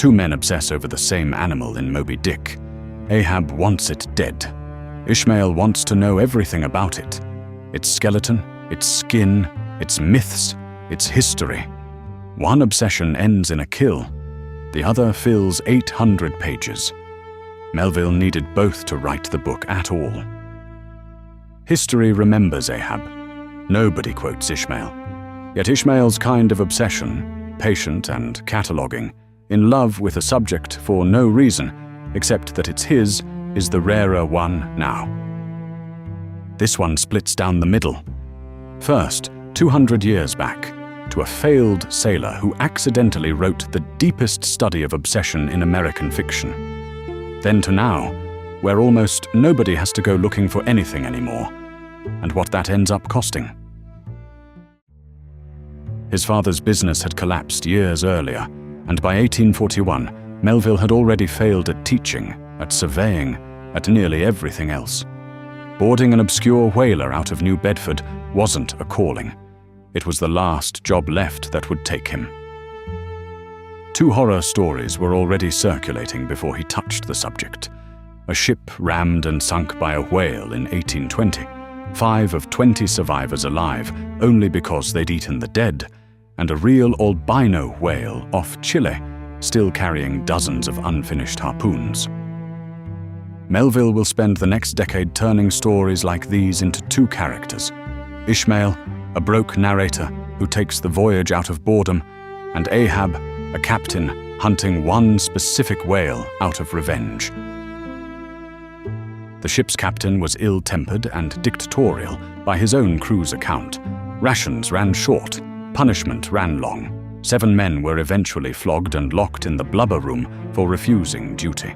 Two men obsess over the same animal in Moby-Dick. Ahab wants it dead. Ishmael wants to know everything about it. Its skeleton, its skin, its myths, its history. One obsession ends in a kill. The other fills 800 pages. Melville needed both to write the book at all. History remembers Ahab. Nobody quotes Ishmael. Yet Ishmael's kind of obsession, patient and cataloguing, in love with a subject for no reason except that it's his, is the rarer one now. This one splits down the middle. First, 200 years back, to a failed sailor who accidentally wrote the deepest study of obsession in American fiction. Then to now, where almost nobody has to go looking for anything anymore, and what that ends up costing. His father's business had collapsed years earlier, and by 1841, Melville had already failed at teaching, at surveying, at nearly everything else. Boarding an obscure whaler out of New Bedford wasn't a calling. It was the last job left that would take him. 2 horror stories were already circulating before he touched the subject. A ship rammed and sunk by a whale in 1820, 5 of 20 survivors alive only because they'd eaten the dead, and a real albino whale off Chile, still carrying dozens of unfinished harpoons. Melville will spend the next decade turning stories like these into 2 characters: Ishmael, a broke narrator who takes the voyage out of boredom, and Ahab, a captain hunting one specific whale out of revenge. The ship's captain was ill-tempered and dictatorial by his own crew's account. Rations ran short, punishment ran long. 7 men were eventually flogged and locked in the blubber room for refusing duty.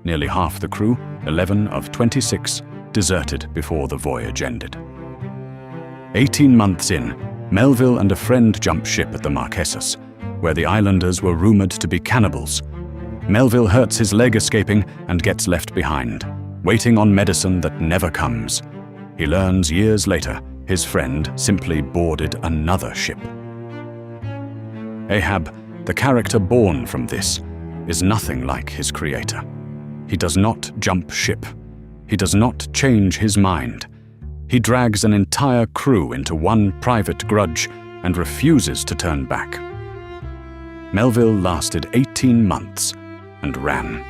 Nearly half the crew, 11 of 26, deserted before the voyage ended. 18 months in, Melville and a friend jump ship at the Marquesas, where the islanders were rumored to be cannibals. Melville hurts his leg escaping and gets left behind, waiting on medicine that never comes. He learns years later his friend simply boarded another ship. Ahab, the character born from this, is nothing like his creator. He does not jump ship. He does not change his mind. He drags an entire crew into one private grudge and refuses to turn back. Melville lasted 18 months and ran.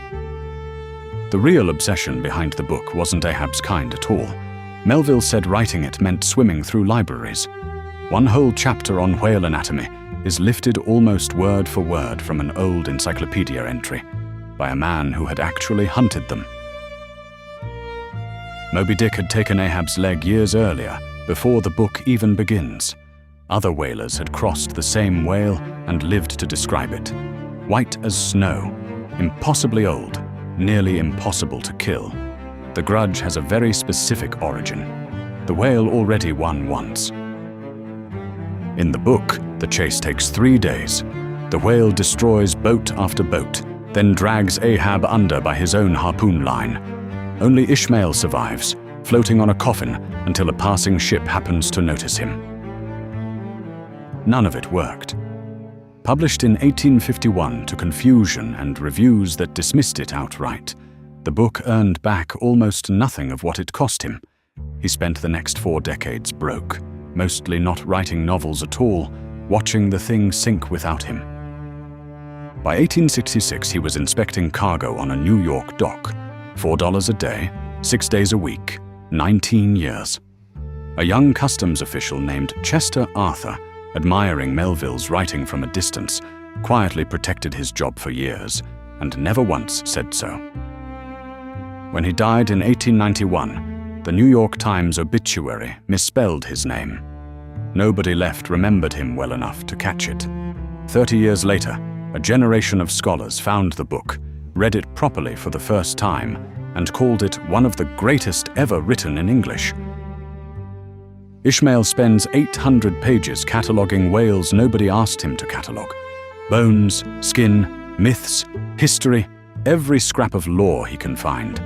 The real obsession behind the book wasn't Ahab's kind at all. Melville said writing it meant swimming through libraries. One whole chapter on whale anatomy is lifted almost word for word from an old encyclopedia entry by a man who had actually hunted them. Moby-Dick had taken Ahab's leg years earlier, before the book even begins. Other whalers had crossed the same whale and lived to describe it. White as snow, impossibly old, nearly impossible to kill. The grudge has a very specific origin. The whale already won once. In the book, the chase takes 3 days. The whale destroys boat after boat, then drags Ahab under by his own harpoon line. Only Ishmael survives, floating on a coffin until a passing ship happens to notice him. None of it worked. Published in 1851 to confusion and reviews that dismissed it outright, the book earned back almost nothing of what it cost him. He spent the next 4 decades broke, mostly not writing novels at all, watching the thing sink without him. By 1866, he was inspecting cargo on a New York dock. $4 a day, 6 days a week, 19 years. A young customs official named Chester Arthur, admiring Melville's writing from a distance, quietly protected his job for years, and never once said so. When he died in 1891, the New York Times obituary misspelled his name. Nobody left remembered him well enough to catch it. 30 years later, a generation of scholars found the book, read it properly for the first time, and called it one of the greatest ever written in English. Ishmael spends 800 pages cataloging whales nobody asked him to catalog. Bones, skin, myths, history, every scrap of lore he can find.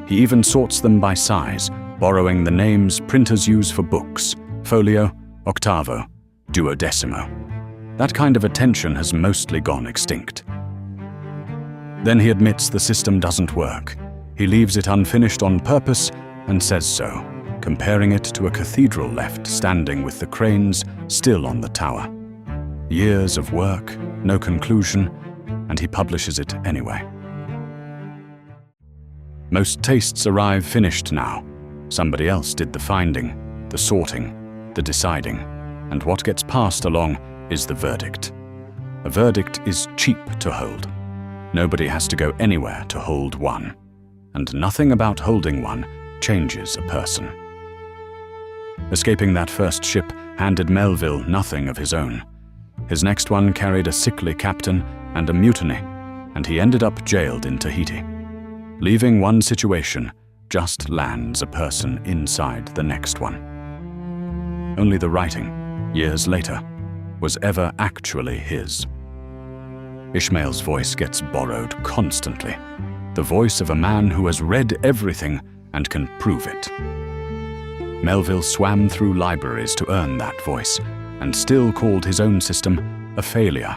He even sorts them by size, borrowing the names printers use for books: folio, octavo, duodecimo. That kind of attention has mostly gone extinct. Then he admits the system doesn't work. He leaves it unfinished on purpose and says so, comparing it to a cathedral left standing with the cranes still on the tower. Years of work, no conclusion, and he publishes it anyway. Most tastes arrive finished now. Somebody else did the finding, the sorting, the deciding, and what gets passed along is the verdict. A verdict is cheap to hold. Nobody has to go anywhere to hold one, and nothing about holding one changes a person. Escaping that first ship handed Melville nothing of his own. His next one carried a sickly captain and a mutiny, and he ended up jailed in Tahiti. Leaving one situation just lands a person inside the next one. Only the writing, years later, was ever actually his. Ishmael's voice gets borrowed constantly, the voice of a man who has read everything and can prove it. Melville swam through libraries to earn that voice, and still called his own system a failure.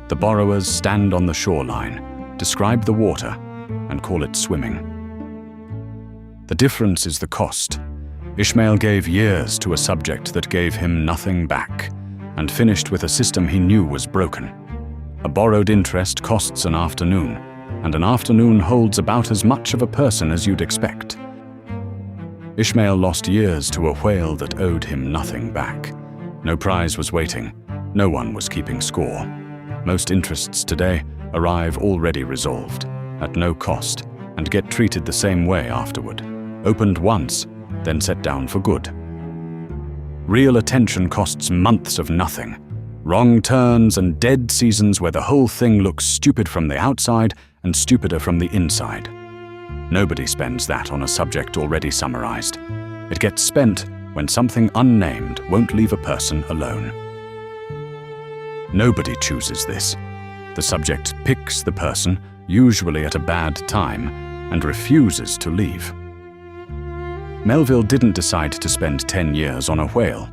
The borrowers stand on the shoreline, describe the water, and call it swimming. The difference is the cost. Ishmael gave years to a subject that gave him nothing back, and finished with a system he knew was broken. A borrowed interest costs an afternoon, and an afternoon holds about as much of a person as you'd expect. Ishmael lost years to a whale that owed him nothing back. No prize was waiting, no one was keeping score. Most interests today arrive already resolved, at no cost, and get treated the same way afterward. Opened once, then set down for good. Real attention costs months of nothing. Wrong turns and dead seasons where the whole thing looks stupid from the outside and stupider from the inside. Nobody spends that on a subject already summarized. It gets spent when something unnamed won't leave a person alone. Nobody chooses this. The subject picks the person, usually at a bad time, and refuses to leave. Melville didn't decide to spend 10 years on a whale.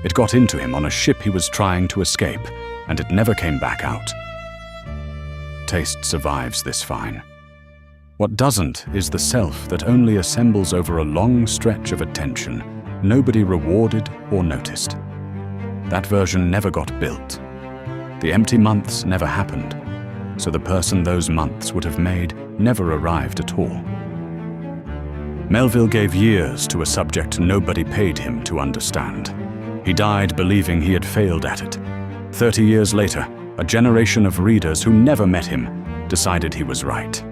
It got into him on a ship he was trying to escape, and it never came back out. Taste survives this fine. What doesn't is the self that only assembles over a long stretch of attention, nobody rewarded or noticed. That version never got built. The empty months never happened, so the person those months would have made never arrived at all. Melville gave years to a subject nobody paid him to understand. He died believing he had failed at it. 30 years later, a generation of readers who never met him decided he was right.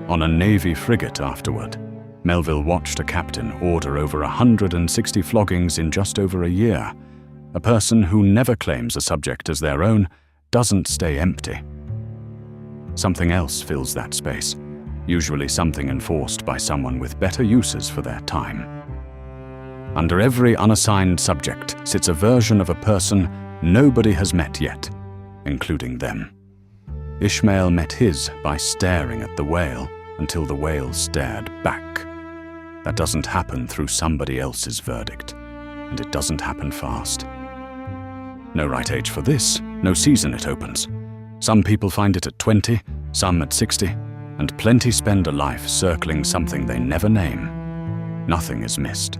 On a Navy frigate afterward, Melville watched a captain order over 160 floggings in just over a year. A person who never claims a subject as their own doesn't stay empty. Something else fills that space, usually something enforced by someone with better uses for their time. Under every unassigned subject sits a version of a person nobody has met yet, including them. Ishmael met his by staring at the whale until the whale stared back. That doesn't happen through somebody else's verdict, and it doesn't happen fast. No right age for this, no season it opens. Some people find it at 20, some at 60, and plenty spend a life circling something they never name. Nothing is missed.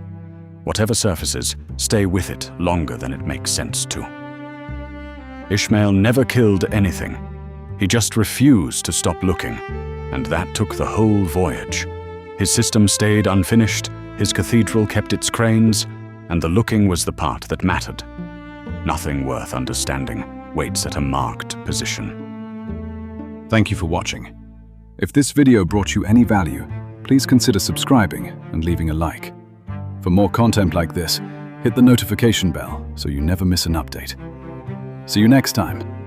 Whatever surfaces, stay with it longer than it makes sense to. Ishmael never killed anything. He just refused to stop looking, and that took the whole voyage. His system stayed unfinished, his cathedral kept its cranes, and the looking was the part that mattered. Nothing worth understanding waits at a marked position. Thank you for watching. If this video brought you any value, please consider subscribing and leaving a like. For more content like this, hit the notification bell so you never miss an update. See you next time.